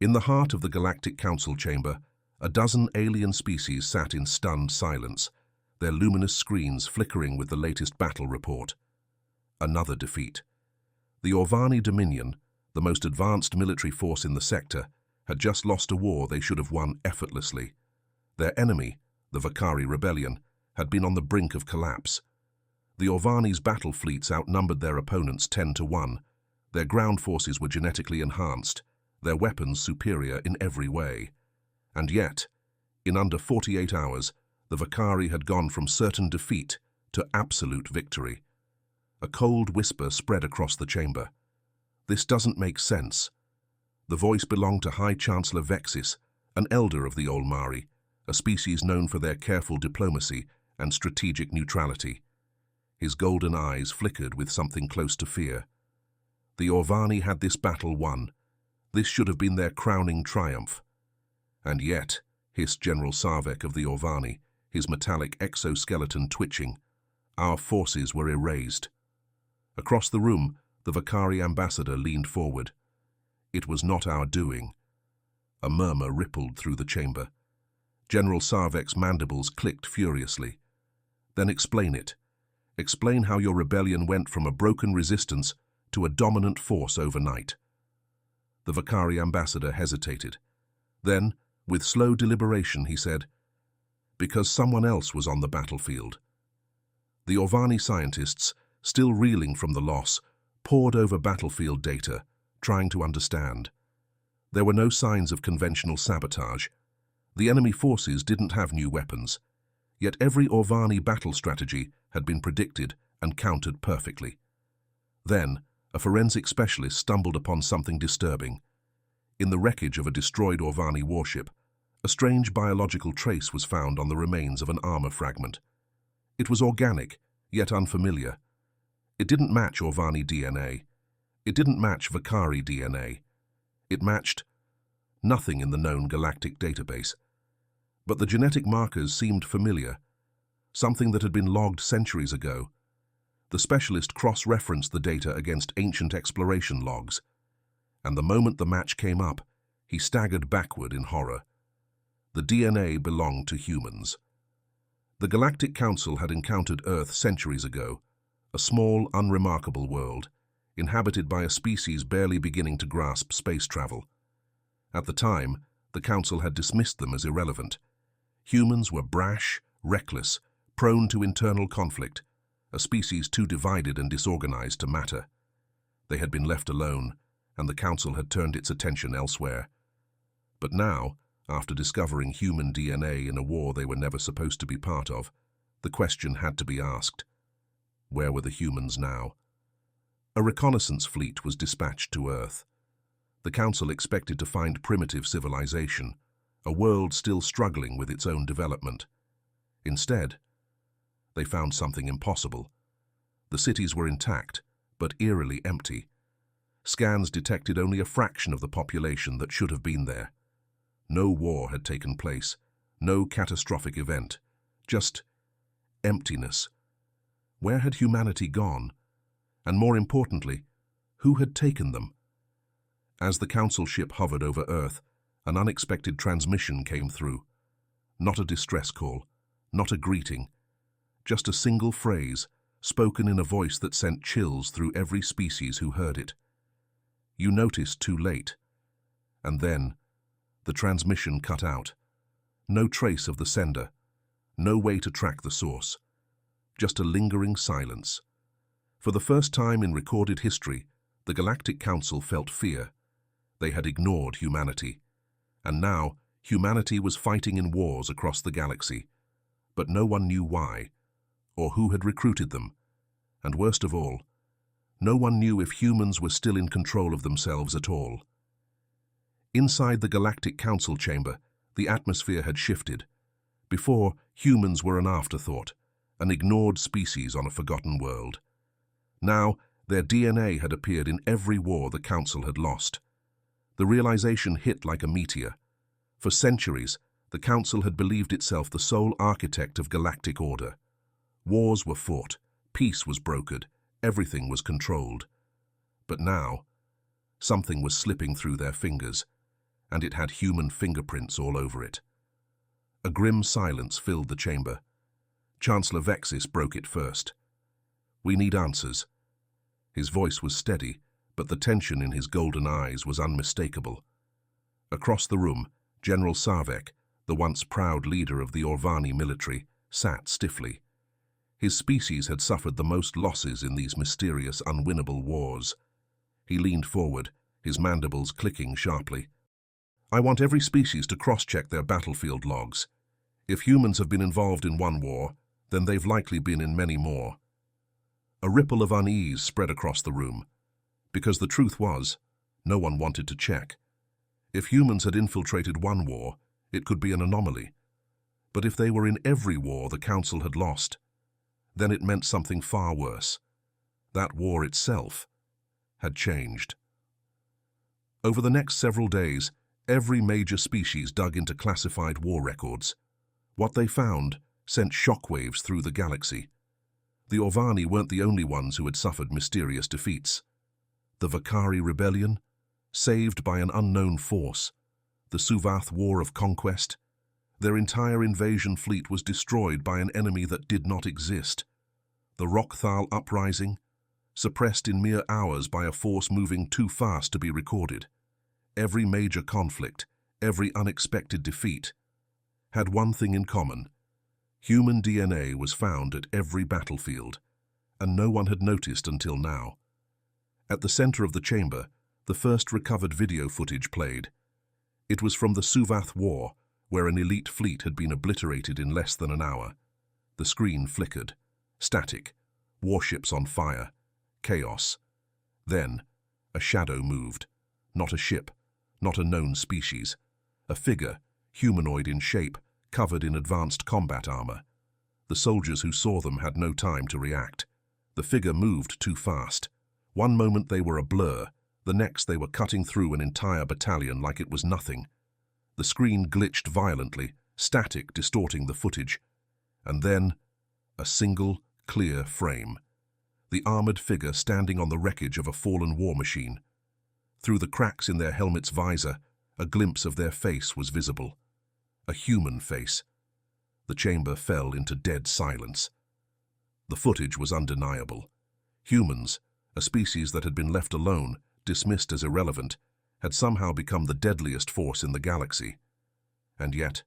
In the heart of the Galactic Council chamber, a dozen alien species sat in stunned silence, their luminous screens flickering with the latest battle report. Another defeat. The Orvani Dominion, the most advanced military force in the sector, had just lost a war they should have won effortlessly. Their enemy, the Vakari Rebellion, had been on the brink of collapse. The Orvani's battle fleets outnumbered their opponents 10-1. Their ground forces were genetically enhanced, their weapons superior in every way. And yet, in under 48 hours, the Vakari had gone from certain defeat to absolute victory. A cold whisper spread across the chamber. This doesn't make sense. The voice belonged to High Chancellor Vexis, an elder of the Olmari, a species known for their careful diplomacy and strategic neutrality. His golden eyes flickered with something close to fear. The Orvani had this battle won. This should have been their crowning triumph. And yet, hissed General Sarvek of the Orvani, his metallic exoskeleton twitching, our forces were erased. Across the room, the Vakari ambassador leaned forward. It was not our doing. A murmur rippled through the chamber. General Sarvek's mandibles clicked furiously. Then explain it. Explain how your rebellion went from a broken resistance to a dominant force overnight. The Vakari ambassador hesitated. Then, with slow deliberation, he said, because someone else was on the battlefield. The Orvani scientists, still reeling from the loss, pored over battlefield data, trying to understand. There were no signs of conventional sabotage. The enemy forces didn't have new weapons. Yet every Orvani battle strategy had been predicted and countered perfectly. Then, a forensic specialist stumbled upon something disturbing. In the wreckage of a destroyed Orvani warship, a strange biological trace was found on the remains of an armor fragment. It was organic, yet unfamiliar. It didn't match Orvani DNA. It didn't match Vakari DNA. It matched nothing in the known galactic database. But the genetic markers seemed familiar, something that had been logged centuries ago. The specialist cross-referenced the data against ancient exploration logs, and the moment the match came up, he staggered backward in horror. The DNA belonged to humans. The Galactic Council had encountered Earth centuries ago, a small, unremarkable world, inhabited by a species barely beginning to grasp space travel. At the time, the Council had dismissed them as irrelevant. Humans were brash, reckless, prone to internal conflict, a species too divided and disorganized to matter. They had been left alone, and the Council had turned its attention elsewhere. But now, after discovering human DNA in a war they were never supposed to be part of, the question had to be asked. Where were the humans now? A reconnaissance fleet was dispatched to Earth. The Council expected to find primitive civilization, a world still struggling with its own development. Instead, they found something impossible. The cities were intact, but eerily empty. Scans detected only a fraction of the population that should have been there. No war had taken place, no catastrophic event, just emptiness. Where had humanity gone? And more importantly, who had taken them? As the Council ship hovered over Earth, an unexpected transmission came through. Not a distress call, not a greeting, just a single phrase, spoken in a voice that sent chills through every species who heard it. You noticed too late. And then, the transmission cut out. No trace of the sender, no way to track the source. Just a lingering silence. For the first time in recorded history, the Galactic Council felt fear. They had ignored humanity. And now, humanity was fighting in wars across the galaxy. But no one knew why, or who had recruited them. And worst of all, no one knew if humans were still in control of themselves at all. Inside the Galactic Council chamber, the atmosphere had shifted. Before, humans were an afterthought, an ignored species on a forgotten world. Now, their DNA had appeared in every war the Council had lost. The realization hit like a meteor. For centuries, the Council had believed itself the sole architect of galactic order. Wars were fought, peace was brokered, everything was controlled. But now, something was slipping through their fingers, and it had human fingerprints all over it. A grim silence filled the chamber. Chancellor Vexis broke it first. "We need answers." His voice was steady, but the tension in his golden eyes was unmistakable. Across the room, General Sarvek, the once proud leader of the Orvani military, sat stiffly. His species had suffered the most losses in these mysterious, unwinnable wars. He leaned forward, his mandibles clicking sharply. "I want every species to cross-check their battlefield logs. If humans have been involved in one war, then they've likely been in many more." A ripple of unease spread across the room, because the truth was, no one wanted to check. If humans had infiltrated one war, it could be an anomaly. But if they were in every war the Council had lost, then it meant something far worse. That war itself had changed. Over the next several days, every major species dug into classified war records. What they found sent shockwaves through the galaxy. The Orvani weren't the only ones who had suffered mysterious defeats. The Vakari rebellion, saved by an unknown force. The Suvath War of Conquest. Their entire invasion fleet was destroyed by an enemy that did not exist. The Rockthal uprising, suppressed in mere hours by a force moving too fast to be recorded. Every major conflict, every unexpected defeat, had one thing in common. Human DNA was found at every battlefield, and no one had noticed until now. At the center of the chamber, the first recovered video footage played. It was from the Suvath War, where an elite fleet had been obliterated in less than an hour. The screen flickered. Static. Warships on fire. Chaos. Then, a shadow moved. Not a ship, not a known species. A figure, humanoid in shape, covered in advanced combat armor. The soldiers who saw them had no time to react. The figure moved too fast. One moment they were a blur, the next they were cutting through an entire battalion like it was nothing. The screen glitched violently, static distorting the footage. And then, a single, clear frame. The armored figure standing on the wreckage of a fallen war machine. Through the cracks in their helmet's visor, a glimpse of their face was visible. A human face. The chamber fell into dead silence. The footage was undeniable. Humans, a species that had been left alone, dismissed as irrelevant, had somehow become the deadliest force in the galaxy. And yet,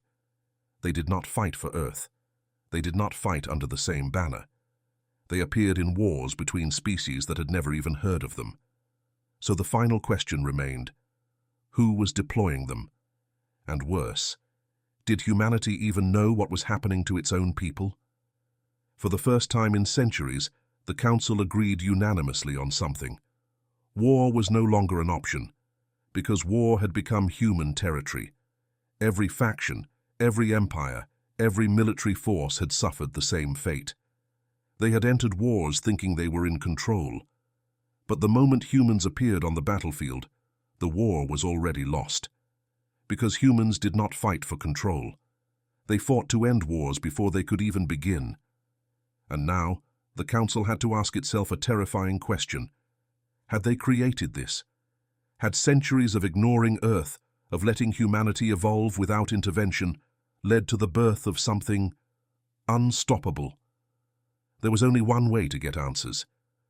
they did not fight for Earth. They did not fight under the same banner. They appeared in wars between species that had never even heard of them. So the final question remained, who was deploying them? And worse, did humanity even know what was happening to its own people? For the first time in centuries, the Council agreed unanimously on something. War was no longer an option, because war had become human territory. Every faction, every empire, every military force had suffered the same fate. They had entered wars thinking they were in control. But the moment humans appeared on the battlefield, the war was already lost. Because humans did not fight for control. They fought to end wars before they could even begin. And now, the Council had to ask itself a terrifying question. Had they created this? Had centuries of ignoring Earth, of letting humanity evolve without intervention, led to the birth of something unstoppable? There was only one way to get answers.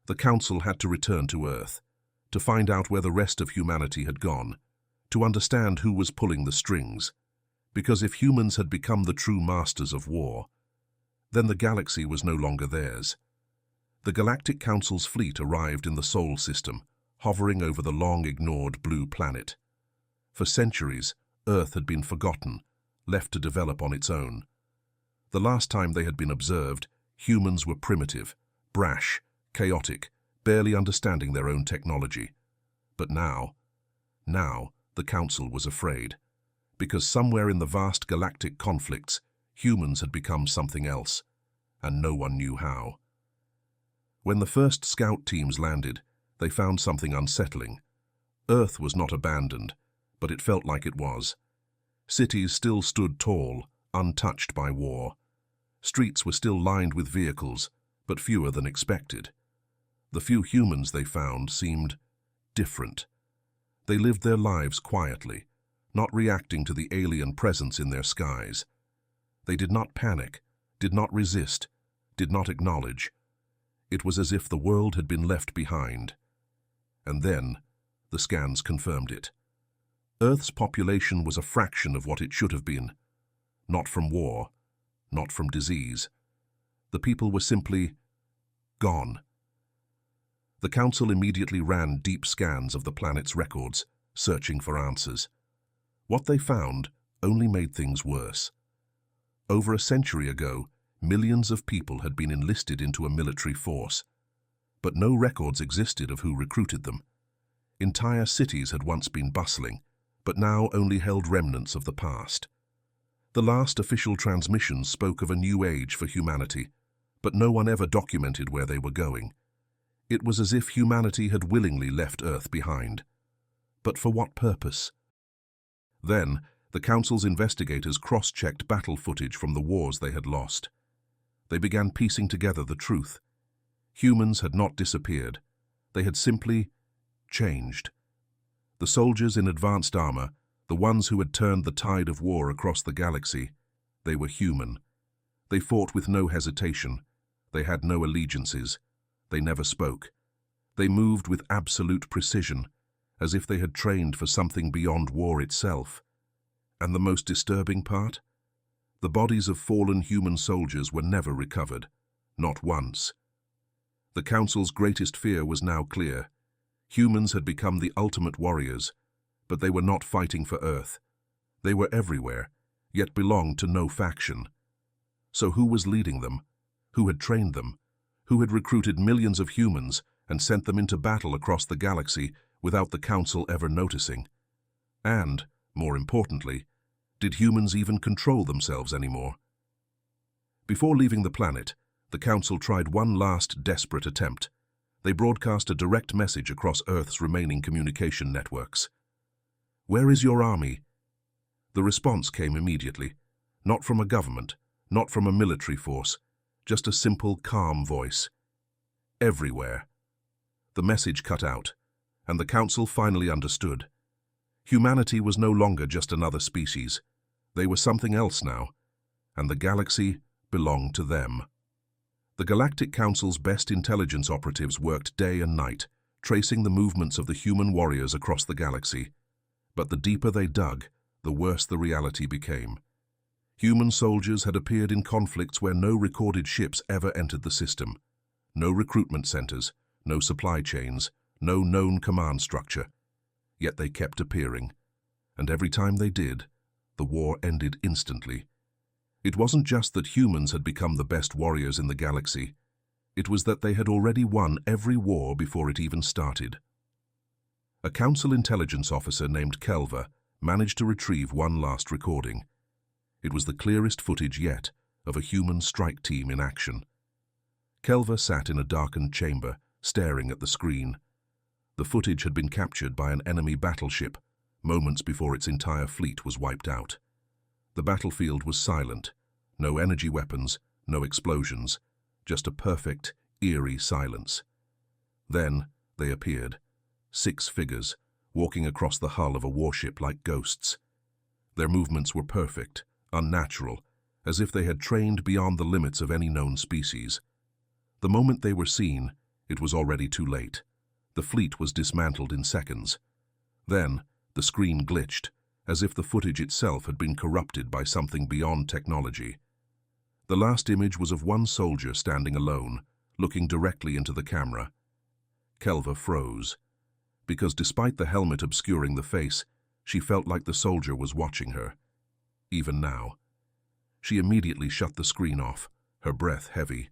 The Council had to return to Earth, to find out where the rest of humanity had gone, to understand who was pulling the strings. Because if humans had become the true masters of war, then the galaxy was no longer theirs. The Galactic Council's fleet arrived in the Sol system, hovering over the long-ignored blue planet. For centuries, Earth had been forgotten, left to develop on its own. The last time they had been observed, humans were primitive, brash, chaotic, barely understanding their own technology. But now, the Council was afraid, because somewhere in the vast galactic conflicts, humans had become something else, and no one knew how. When the first scout teams landed, they found something unsettling. Earth was not abandoned, but it felt like it was. Cities still stood tall, untouched by war. Streets were still lined with vehicles, but fewer than expected. The few humans they found seemed different. They lived their lives quietly, not reacting to the alien presence in their skies. They did not panic, did not resist, did not acknowledge. It was as if the world had been left behind. And then, the scans confirmed it. Earth's population was a fraction of what it should have been. Not from war, not from disease. The people were simply gone. The Council immediately ran deep scans of the planet's records, searching for answers. What they found only made things worse. Over a century ago, millions of people had been enlisted into a military force, but no records existed of who recruited them. Entire cities had once been bustling, but now only held remnants of the past. The last official transmissions spoke of a new age for humanity, but no one ever documented where they were going. It was as if humanity had willingly left Earth behind. But for what purpose? Then, the Council's investigators cross-checked battle footage from the wars they had lost. They began piecing together the truth. Humans had not disappeared. They had simply changed. The soldiers in advanced armor, the ones who had turned the tide of war across the galaxy, they were human. They fought with no hesitation. They had no allegiances. They never spoke. They moved with absolute precision, as if they had trained for something beyond war itself. And the most disturbing part? The bodies of fallen human soldiers were never recovered, not once. The Council's greatest fear was now clear. Humans had become the ultimate warriors, but they were not fighting for Earth. They were everywhere, yet belonged to no faction. So who was leading them? Who had trained them? Who had recruited millions of humans and sent them into battle across the galaxy without the Council ever noticing? And, more importantly, did humans even control themselves anymore? Before leaving the planet, the Council tried one last desperate attempt. They broadcast a direct message across Earth's remaining communication networks. "Where is your army?" The response came immediately, not from a government, not from a military force, just a simple, calm voice. "Everywhere." The message cut out, and the Council finally understood. Humanity was no longer just another species. They were something else now, and the galaxy belonged to them. The Galactic Council's best intelligence operatives worked day and night, tracing the movements of the human warriors across the galaxy. But the deeper they dug, the worse the reality became. Human soldiers had appeared in conflicts where no recorded ships ever entered the system. No recruitment centers, no supply chains, no known command structure. Yet they kept appearing, and every time they did, the war ended instantly. It wasn't just that humans had become the best warriors in the galaxy. It was that they had already won every war before it even started. A Council intelligence officer named Kelva managed to retrieve one last recording. It was the clearest footage yet of a human strike team in action. Kelva sat in a darkened chamber, staring at the screen. The footage had been captured by an enemy battleship, moments before its entire fleet was wiped out. The battlefield was silent. No energy weapons, no explosions, just a perfect, eerie silence. Then they appeared, 6 figures, walking across the hull of a warship like ghosts. Their movements were perfect, unnatural, as if they had trained beyond the limits of any known species. The moment they were seen, it was already too late. The fleet was dismantled in seconds. Then, the screen glitched, as if the footage itself had been corrupted by something beyond technology. The last image was of one soldier standing alone, looking directly into the camera. Kelva froze, because despite the helmet obscuring the face, she felt like the soldier was watching her. Even now. She immediately shut the screen off, her breath heavy.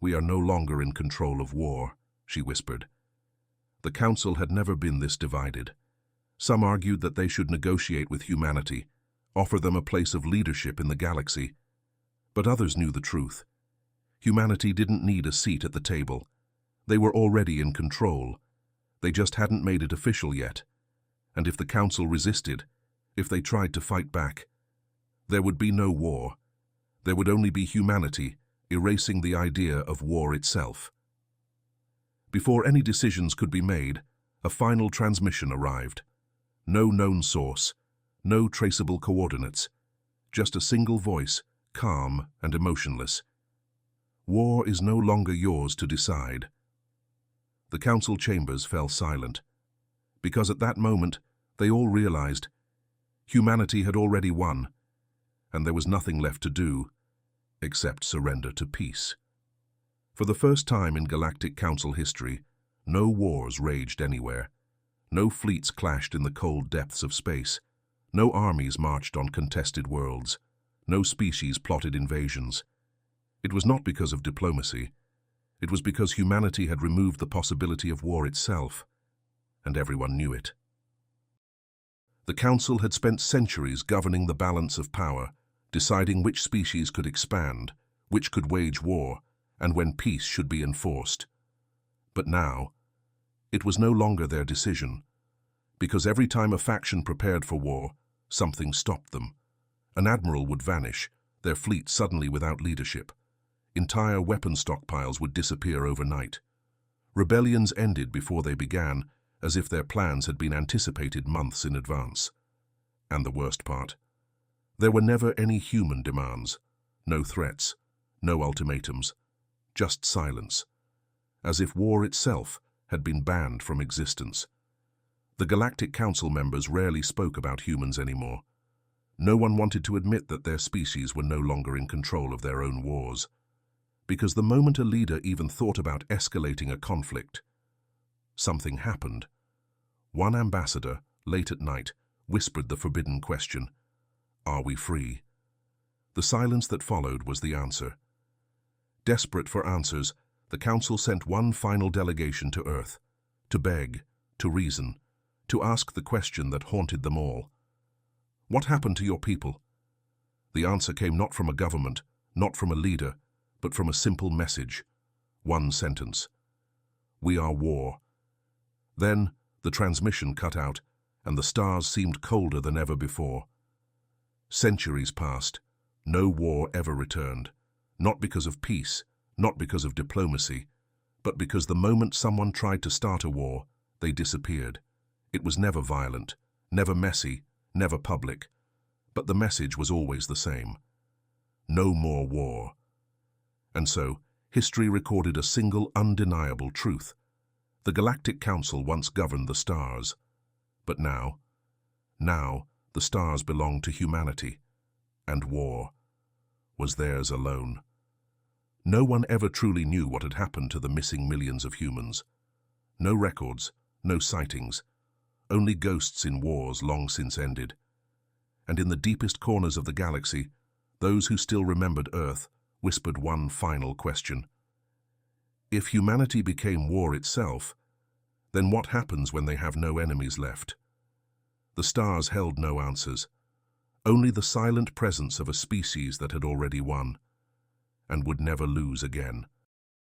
"We are no longer in control of war," she whispered. The Council had never been this divided. Some argued that they should negotiate with humanity, offer them a place of leadership in the galaxy. But others knew the truth. Humanity didn't need a seat at the table. They were already in control. They just hadn't made it official yet. And if the Council resisted, if they tried to fight back, there would be no war. There would only be humanity, erasing the idea of war itself. Before any decisions could be made, a final transmission arrived. No known source, No traceable coordinates, just a single voice, calm and emotionless. War is no longer yours to decide. The council chambers fell silent, because at that moment they all realized humanity had already won, and there was nothing left to do except surrender to peace. For the first time in Galactic Council history, no wars raged anywhere. No fleets clashed in the cold depths of space. No armies marched on contested worlds. No species plotted invasions. It was not because of diplomacy. It was because humanity had removed the possibility of war itself, and everyone knew it. The Council had spent centuries governing the balance of power, deciding which species could expand, which could wage war, and when peace should be enforced. But now, it was no longer their decision, because every time a faction prepared for war, something stopped them. An admiral would vanish, their fleet suddenly without leadership. Entire weapon stockpiles would disappear overnight. Rebellions ended before they began, as if their plans had been anticipated months in advance. And the worst part, there were never any human demands, no threats, no ultimatums, just silence, as if war itself had been banned from existence. The Galactic Council members rarely spoke about humans anymore. No one wanted to admit that their species were no longer in control of their own wars, because the moment a leader even thought about escalating a conflict, something happened. One ambassador, late at night, whispered the forbidden question, "Are we free?" The silence that followed was the answer. Desperate for answers, the Council sent one final delegation to Earth, to beg, to reason, to ask the question that haunted them all. What happened to your people? The answer came not from a government, not from a leader, but from a simple message. One sentence. We are war. Then, the transmission cut out, and the stars seemed colder than ever before. Centuries passed. No war ever returned. Not because of peace, not because of diplomacy, but because the moment someone tried to start a war, they disappeared. It was never violent, never messy, never public, but the message was always the same. No more war. And so, history recorded a single undeniable truth. The Galactic Council once governed the stars, but now the stars belonged to humanity, and war was theirs alone. No one ever truly knew what had happened to the missing millions of humans. No records, no sightings, only ghosts in wars long since ended. And in the deepest corners of the galaxy, those who still remembered Earth whispered one final question. If humanity became war itself, then what happens when they have no enemies left? The stars held no answers, only the silent presence of a species that had already won, and would never lose again.